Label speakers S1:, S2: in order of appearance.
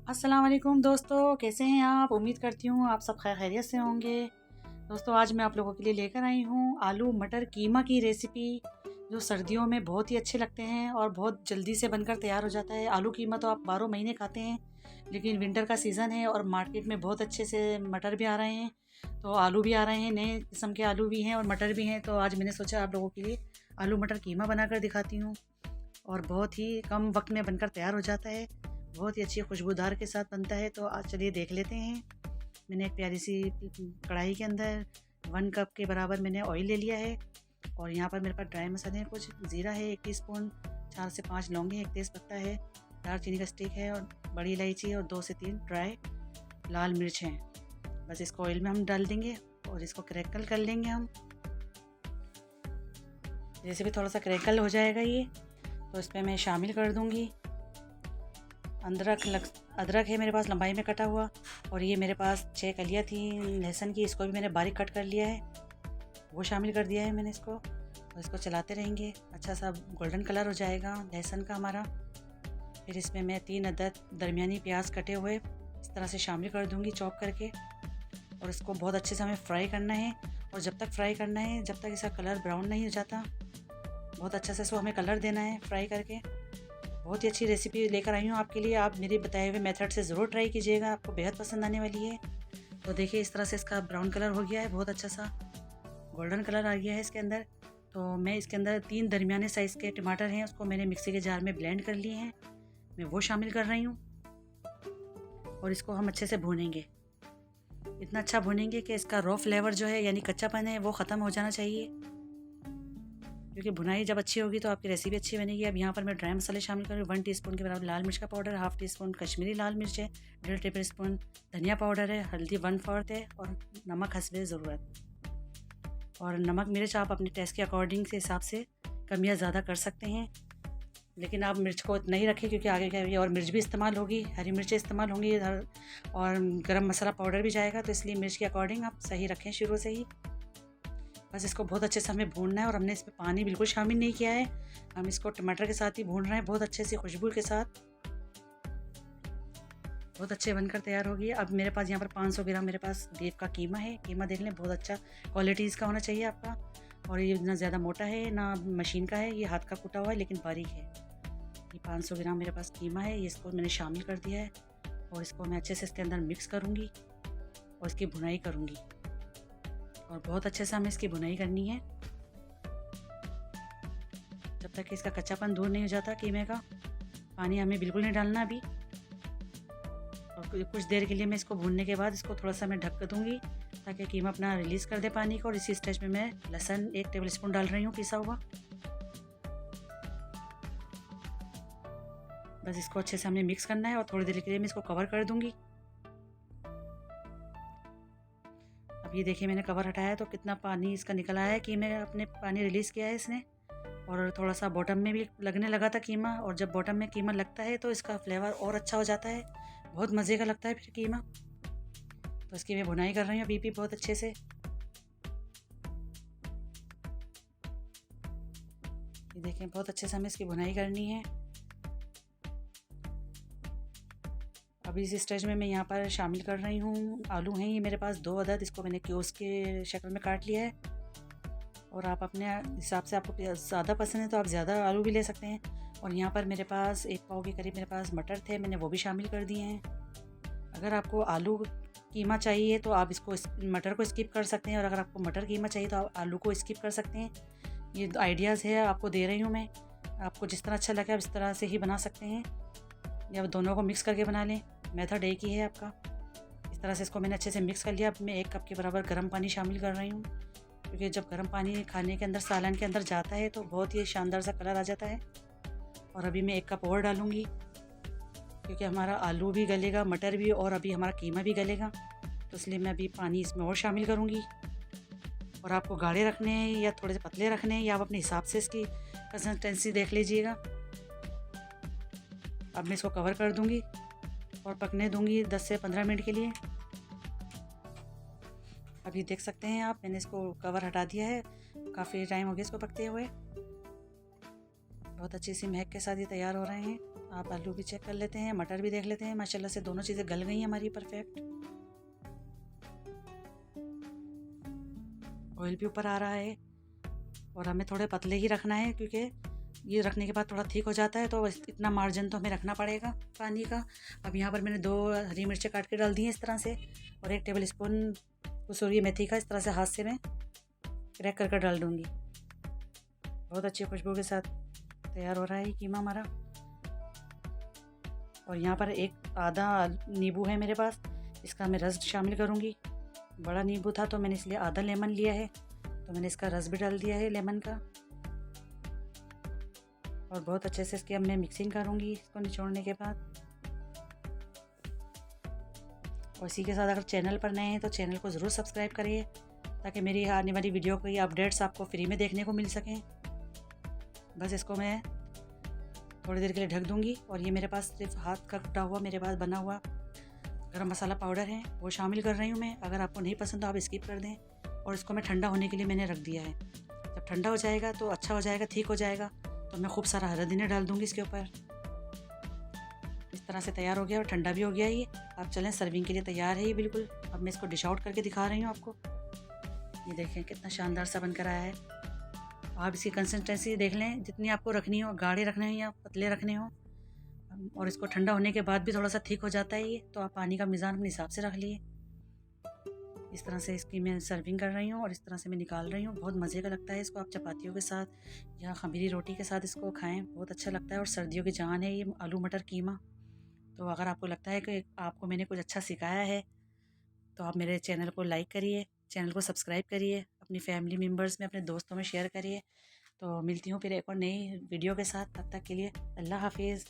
S1: अस्सलाम वालेकुम दोस्तों, कैसे हैं आप? उम्मीद करती हूँ आप सब खैरियत से होंगे। दोस्तों आज मैं आप लोगों के लिए लेकर आई हूँ आलू मटर कीमा की रेसिपी, जो सर्दियों में बहुत ही अच्छे लगते हैं और बहुत जल्दी से बनकर तैयार हो जाता है। आलू कीमा तो आप 12 महीने खाते हैं, लेकिन विंटर का सीज़न है और मार्केट में बहुत अच्छे से मटर भी आ रहे हैं, तो आलू भी आ रहे हैं, नए किस्म के आलू भी हैं और मटर भी हैं। तो आज मैंने सोचा आप लोगों के लिए आलू मटर कीमा बनाकर दिखाती हूँ और बहुत ही कम वक्त में बनकर तैयार हो जाता है। बहुत ही अच्छी खुशबूदार के साथ बनता है। तो आज चलिए देख लेते हैं। मैंने एक प्यारी सी कढ़ाई के अंदर 1 कप के बराबर मैंने ऑयल ले लिया है और यहाँ पर मेरे पास ड्राई मसाले हैं। कुछ ज़ीरा है 1 टीस्पून, 4 से 5 लौंगे, 1 तेज़ पत्ता है, दालचीनी का स्टिक है और बड़ी इलायची और 2 से 3 ड्राई लाल मिर्च हैं। बस इसको ऑयल में हम डाल देंगे और इसको क्रैकल कर लेंगे हम। जैसे भी थोड़ा सा क्रैकल हो जाएगा ये, तो इसमें मैं शामिल कर दूँगी अदरक है मेरे पास लंबाई में कटा हुआ, और ये मेरे पास 6 कलियाँ थी लहसुन की, इसको भी मैंने बारीक कट कर लिया है, वो शामिल कर दिया है मैंने इसको। और इसको चलाते रहेंगे, अच्छा सा गोल्डन कलर हो जाएगा लहसुन का हमारा। फिर इसमें मैं 3 अदद दरमियानी प्याज कटे हुए इस तरह से शामिल कर दूँगी चॉप करके, और इसको बहुत अच्छे से हमें फ्राई करना है। और जब तक फ्राई करना है, जब तक इसका कलर ब्राउन नहीं हो जाता, बहुत अच्छा से इसको हमें कलर देना है फ्राई करके। बहुत ही अच्छी रेसिपी लेकर आई हूँ आपके लिए, आप मेरे बताए हुए मेथड से ज़रूर ट्राई कीजिएगा, आपको बेहद पसंद आने वाली है। तो देखिए इस तरह से इसका ब्राउन कलर हो गया है, बहुत अच्छा सा गोल्डन कलर आ गया है इसके अंदर। तो मैं इसके अंदर 3 दरमियाने साइज़ के टमाटर हैं, उसको मैंने मिक्सी के जार में ब्लेंड कर लिए हैं, मैं वो शामिल कर रही हूँ। और इसको हम अच्छे से भूनेंगे, इतना अच्छा भूनेंगे कि इसका रॉ फ्लेवर जो है यानी कच्चापन है वो ख़त्म हो जाना चाहिए, क्योंकि भुनाई जब अच्छी होगी तो आपकी रेसिपी अच्छी बनेगी। अब यहाँ पर मैं ड्राई मसाले शामिल कर रही हूँ। 1 टीस्पून के बराबर लाल मिर्च का powder, half teaspoon Kashmiri लाल मिर्च है, 1.5 टेबल स्पून धनिया पाउडर है, हल्दी 1/4 है और नमक हस्बे ज़रूरत। और नमक मिर्च आप अपने टेस्ट के अकॉर्डिंग से हिसाब से कम या ज़्यादा कर सकते हैं, लेकिन आप मिर्च को इतना ही रखें क्योंकि आगे क्या और मिर्च भी इस्तेमाल होगी, हरी मिर्चें इस्तेमाल होंगी और गरम मसाला पाउडर भी जाएगा, तो इसलिए मिर्च के अकॉर्डिंग आप सही रखें शुरू से ही। बस इसको बहुत अच्छे से हमें भूनना है और हमने इसमें पानी बिल्कुल शामिल नहीं किया है, हम इसको टमाटर के साथ ही भून रहे हैं बहुत अच्छे से खुशबू के साथ। बहुत अच्छे बनकर तैयार होगी। अब मेरे पास यहाँ पर 500 ग्राम मेरे पास बीफ का कीमा है। कीमा देख लें, बहुत अच्छा क्वालिटी इसका होना चाहिए आपका, और ये ना ज़्यादा मोटा है ना मशीन का है, ये हाथ का कूटा हुआ है लेकिन बारीक है। ये 500 ग्राम मेरे पास कीमा है, ये इसको मैंने शामिल कर दिया है और इसको मैं अच्छे से इसके अंदर मिक्स करूँगी और इसकी भुनाई करूँगी, और बहुत अच्छे से हमें इसकी भुनाई करनी है जब तक कि इसका कच्चापन दूर नहीं हो जाता कीमे का। पानी हमें बिल्कुल नहीं डालना अभी, और कुछ देर के लिए मैं इसको भूनने के बाद इसको थोड़ा सा मैं ढक दूँगी ताकि कीमा अपना रिलीज़ कर दे पानी को। और इसी स्टेज में मैं लहसुन 1 टेबल स्पून डाल रही हूँ पिसा हुआ। बस इसको अच्छे से हमें मिक्स करना है और थोड़ी देर के लिए मैं इसको कवर कर दूँगी। अब ये देखिए मैंने कवर हटाया तो कितना पानी इसका निकल आया है, कीमे अपने पानी रिलीज़ किया है इसने, और थोड़ा सा बॉटम में भी लगने लगा था कीमा, और जब बॉटम में कीमा लगता है तो इसका फ्लेवर और अच्छा हो जाता है, बहुत मज़े का लगता है फिर कीमा। तो इसकी मैं भुनाई कर रही हूँ अभी भी बहुत अच्छे से। ये देखें बहुत अच्छे से हमें इसकी भुनाई करनी है। अभी इस स्टेज में मैं यहाँ पर शामिल कर रही हूँ आलू हैं ये मेरे पास 2 अदद, इसको मैंने क्यूब्स के शक्ल में काट लिया है, और आप अपने हिसाब से, आपको ज़्यादा पसंद है तो आप ज़्यादा आलू भी ले सकते हैं। और यहाँ पर मेरे पास 1 पाव के करीब मेरे पास मटर थे, मैंने वो भी शामिल कर दिए हैं। अगर आपको आलू कीमा चाहिए तो आप इसको मटर को स्किप कर सकते हैं, और अगर आपको मटर कीमा चाहिए तो आप आलू को स्किप कर सकते हैं। ये आइडियाज़ है आपको दे रही हूँ मैं, आपको जिस तरह अच्छा लगे आप इस तरह से ही बना सकते हैं, या दोनों को मिक्स करके बना लें, मेथड एक ही है आपका। इस तरह से इसको मैंने अच्छे से मिक्स कर लिया। अब मैं 1 कप के बराबर गर्म पानी शामिल कर रही हूँ, क्योंकि जब गर्म पानी खाने के अंदर सालन के अंदर जाता है तो बहुत ही शानदार सा कलर आ जाता है। और अभी मैं 1 कप और डालूँगी, क्योंकि हमारा आलू भी गलेगा, मटर भी, और अभी हमारा कीमा भी गलेगा, तो इसलिए मैं अभी पानी इसमें और शामिल करूँगी। और आपको गाढ़े रखने हैं या थोड़े से पतले रखने हैं, या आप अपने हिसाब से इसकी कंसिस्टेंसी देख लीजिएगा। अब मैं इसको कवर कर दूँगी और पकने दूँगी 10 से 15 मिनट के लिए। अभी देख सकते हैं आप, मैंने इसको कवर हटा दिया है, काफ़ी टाइम हो गया इसको पकते हुए। बहुत अच्छी सी महक के साथ ये तैयार हो रहे हैं। आप आलू भी चेक कर लेते हैं, मटर भी देख लेते हैं। माशाल्लाह से दोनों चीज़ें गल गई हैं हमारी परफेक्ट। ऑयल भी ऊपर आ रहा है और हमें थोड़े पतले ही रखना है, क्योंकि ये रखने के बाद थोड़ा ठीक हो जाता है, तो इतना मार्जिन तो हमें रखना पड़ेगा पानी का। अब यहाँ पर मैंने 2 हरी मिर्चें काट के डाल दी हैं इस तरह से, और 1 टेबल स्पून कसूरी मेथी का इस तरह से हाथ से मैं क्रैक कर डाल दूँगी। बहुत अच्छी खुशबू के साथ तैयार हो रहा है कीमा हमारा। और यहाँ पर आधा नींबू है मेरे पास, इसका मैं रस शामिल करूँगी। बड़ा नींबू था तो मैंने इसलिए आधा लेमन लिया है, तो मैंने इसका रस भी डाल दिया है लेमन का। और बहुत अच्छे से इसकी अब मैं मिक्सिंग करूँगी इसको निचोड़ने के बाद। और इसी के साथ अगर चैनल पर नए हैं तो चैनल को ज़रूर सब्सक्राइब करिए, ताकि मेरी आने वाली वीडियो की अपडेट्स आपको फ्री में देखने को मिल सकें। बस इसको मैं थोड़ी देर के लिए ढक दूँगी। और ये मेरे पास सिर्फ हाथ का कुटा हुआ मेरे पास बना हुआ गरम मसाला पाउडर है, वो शामिल कर रही हूँ मैं। अगर आपको नहीं पसंद तो आप स्किप कर दें। और इसको मैं ठंडा होने के लिए मैंने रख दिया है। जब ठंडा हो जाएगा तो अच्छा हो जाएगा, ठीक हो जाएगा, तो मैं खूब सारा हरा धनिया डाल दूँगी इसके ऊपर। इस तरह से तैयार हो गया और ठंडा भी हो गया ये। आप चलें, सर्विंग के लिए तैयार है ये बिल्कुल। अब मैं इसको डिश आउट करके दिखा रही हूँ आपको। ये देखें कितना शानदार सा बनकर आया है। आप इसकी कंसिस्टेंसी देख लें, जितनी आपको रखनी हो, गाढ़े रखने हो या पतले रखने हो। और इसको ठंडा होने के बाद भी थोड़ा सा ठीक हो जाता है ये, तो आप पानी का मिज़ान अपने हिसाब से रख लिए। इस तरह से इसकी मैं सर्विंग कर रही हूँ और इस तरह से मैं निकाल रही हूँ। बहुत मज़े का लगता है इसको आप चपातियों के साथ या खमीरी रोटी के साथ इसको खाएं, बहुत अच्छा लगता है। और सर्दियों की जान है ये आलू मटर कीमा। तो अगर आपको लगता है कि आपको मैंने कुछ अच्छा सिखाया है, तो आप मेरे चैनल को लाइक करिए, चैनल को सब्सक्राइब करिए, अपनी फैमिली मेम्बर्स में, अपने दोस्तों में शेयर करिए। तो मिलती हूँ फिर एक और नई वीडियो के साथ। तब तक के लिए अल्लाह हाफिज़।